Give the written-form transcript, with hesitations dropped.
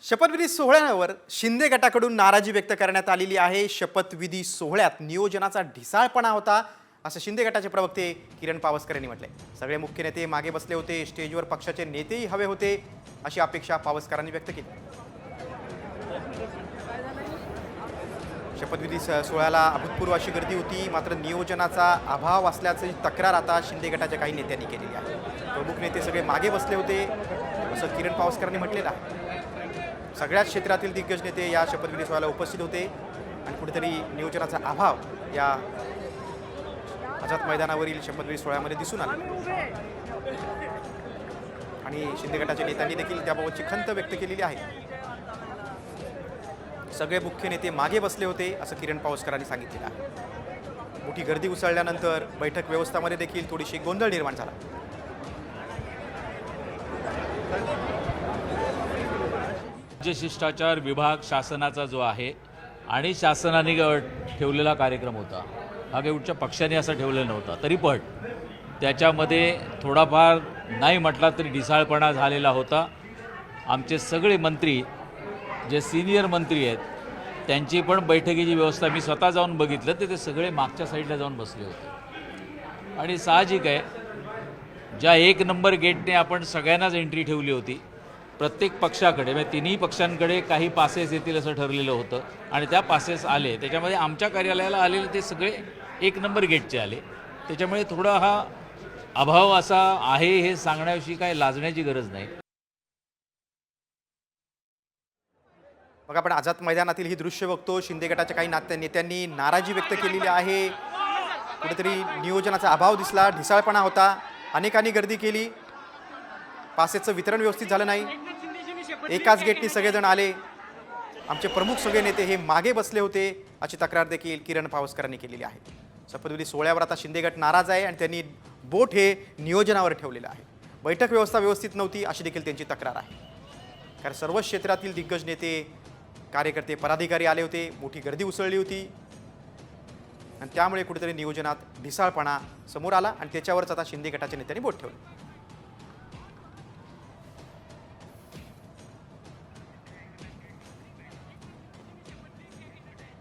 शपथविधी सोहळ्यावर शिंदे गटाकडून नाराजी व्यक्त करण्यात आलेली आहे। शपथविधी सोहळ्यात नियोजनाचा ढिसाळपणा होता असं शिंदे गटाचे प्रवक्ते किरण पावसकर यांनी म्हटले। सगळे मुख्य नेते मागे बसले होते, स्टेजवर पक्षाचे नेतेही हवे होते अशी अपेक्षा पावसकरांनी व्यक्त केली। शपथविधी सोहळ्याला अभूतपूर्व अशी गर्दी होती, मात्र नियोजनाचा अभाव असल्याची तक्रार आता शिंदे गटाच्या काही नेत्यांनी केलेली आहे। प्रमुख नेते सगळे मागे बसले होते असं किरण पावसकरांनी म्हटलेलं आहे। सगळ्याच क्षेत्रातील दिग्गज नेते या शपथविधी सोहळ्याला उपस्थित होते आणि कुठेतरी नियोजनाचा अभाव या आझाद मैदानावरील शपथविधी सोहळ्यामध्ये दिसून आला आणि शिंदे गटाच्या नेत्यांनी देखील त्याबाबतची खंत व्यक्त केलेली आहे। सगळे मुख्य नेते मागे बसले होते असं किरण पावसकरांनी सांगितलेलं आहे। मोठी गर्दी उसळल्यानंतर बैठक व्यवस्थामध्ये देखील थोडीशी गोंधळ निर्माण झाला। राज्य शिष्टाचार विभाग शासनाचा जो आहे आणि शासनाने ठेवलेला कार्यक्रम होता, हा काही कुठच्या पक्षाने असा ठेवलेला नव्हता, तरी पण त्याच्यामध्ये थोडाफार नाही म्हटला तरी ढिसाळपणा झालेला होता। आमचे सगळे मंत्री जे सिनियर मंत्री आहेत त्यांची पण बैठकीची व्यवस्था मी स्वतः जाऊन बघितलं तर ते सगळे मागच्या साईडला जाऊन बसले होते आणि साहजिक आहे, ज्या एक नंबर गेटने आपण सगळ्यांनाच एंट्री ठेवली होती, प्रत्येक पक्षाकडे म्हणजे तिन्ही पक्षांकडे काही पासेस येतील असं ठरलेलं होतं आणि त्या पासेस आले। त्याच्यामध्ये आमच्या कार्यालयाला आलेले ते सगळे एक नंबर गेटचे आले। त्याच्यामुळे थोडा हा अभाव असा आहे हे सांगण्याविषयी काय लाजण्याची गरज नाही। मग आपण आझाद मैदानातील ही दृश्य बघतो। शिंदे गटाच्या काही नेत्यांनी नाराजी व्यक्त केलेली आहे। कुठेतरी नियोजनाचा अभाव दिसला, ढिसाळपणा होता, अनेकांनी गर्दी केली, पासेसचं वितरण व्यवस्थित झालं नाही, एकाच गेटनी सगळेजण आले, आमचे प्रमुख सगळे नेते हे मागे बसले होते अशी तक्रार देखील किरण पावसकरांनी केलेली आहे। शपथविधी सोहळ्यावर आता शिंदे गट नाराज आहे आणि त्यांनी बोट हे नियोजनावर ठेवलेलं आहे। बैठक व्यवस्था व्यवस्थित नव्हती अशी देखील त्यांची तक्रार आहे, कारण सर्व क्षेत्रातील दिग्गज नेते, कार्यकर्ते, पदाधिकारी आले होते, मोठी गर्दी उसळली होती आणि त्यामुळे कुठेतरी नियोजनात ढिसाळपणा समोर आला आणि त्याच्यावरच आता शिंदे गटाच्या नेत्यांनी बोट ठेवलं।